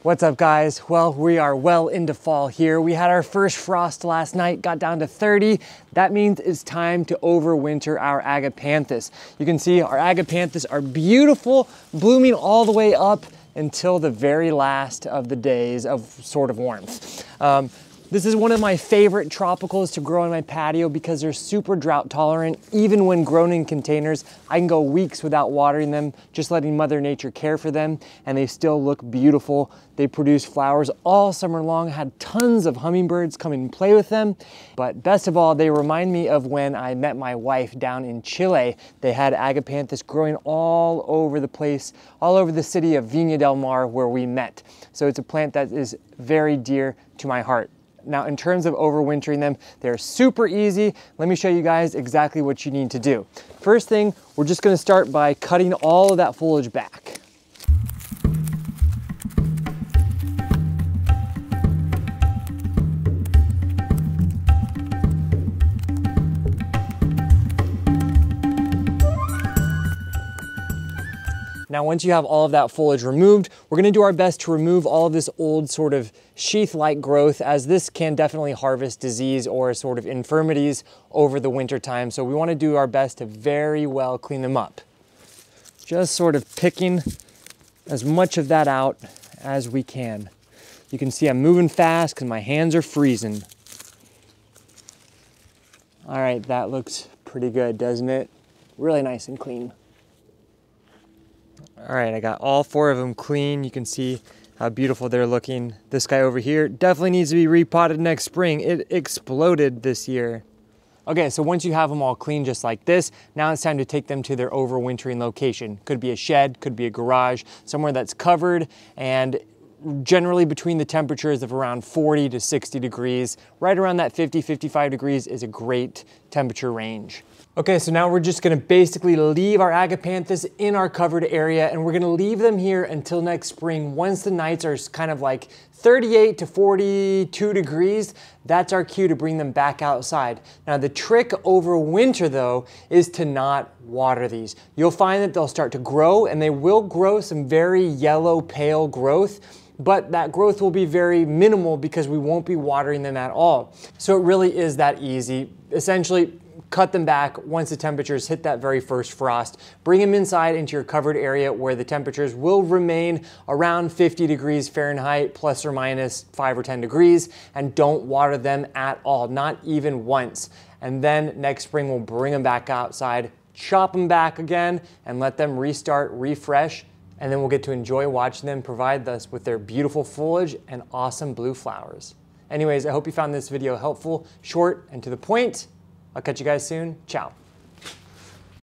What's up, guys? Well, we are well into fall here. We had our first frost last night, got down to 30. That means it's time to overwinter our Agapanthus. You can see our Agapanthus are beautiful, blooming all the way up until the very last of the days of sort of warmth. This is one of my favorite tropicals to grow in my patio because they're super drought tolerant. Even when grown in containers, I can go weeks without watering them, just letting Mother Nature care for them, and they still look beautiful. They produce flowers all summer long. I had tons of hummingbirds come and play with them. But best of all, they remind me of when I met my wife down in Chile. They had Agapanthus growing all over the place, all over the city of Viña del Mar where we met. So it's a plant that is very dear to my heart. Now, in terms of overwintering them, they're super easy. Let me show you guys exactly what you need to do. First thing, we're just gonna start by cutting all of that foliage back. Now, once you have all of that foliage removed, we're gonna do our best to remove all of this old sort of sheath-like growth, as this can definitely harvest disease or sort of infirmities over the winter time. So we wanna do our best to very well clean them up. Just sort of picking as much of that out as we can. You can see I'm moving fast because my hands are freezing. All right, that looks pretty good, doesn't it? Really nice and clean. All right, I got all 4 of them clean. You can see how beautiful they're looking. This guy over here definitely needs to be repotted next spring. It exploded this year. Okay, so once you have them all clean just like this, now it's time to take them to their overwintering location. Could be a shed, could be a garage, somewhere that's covered and generally between the temperatures of around 40 to 60 degrees. Right around that 50, 55 degrees is a great temperature range. Okay, so now we're just gonna basically leave our Agapanthus in our covered area, and we're gonna leave them here until next spring. Once the nights are kind of like 38 to 42 degrees, that's our cue to bring them back outside. Now, the trick over winter though is to not water these. You'll find that they'll start to grow, and they will grow some very yellow, pale growth, but that growth will be very minimal because we won't be watering them at all. So it really is that easy. Essentially, cut them back once the temperatures hit that very first frost. Bring them inside into your covered area where the temperatures will remain around 50 degrees Fahrenheit, plus or minus 5 or 10 degrees, and don't water them at all, not even once. And then next spring, we'll bring them back outside, chop them back again, and let them restart, refresh, and then we'll get to enjoy watching them provide us with their beautiful foliage and awesome blue flowers. Anyways, I hope you found this video helpful, short, and to the point. I'll catch you guys soon. Ciao.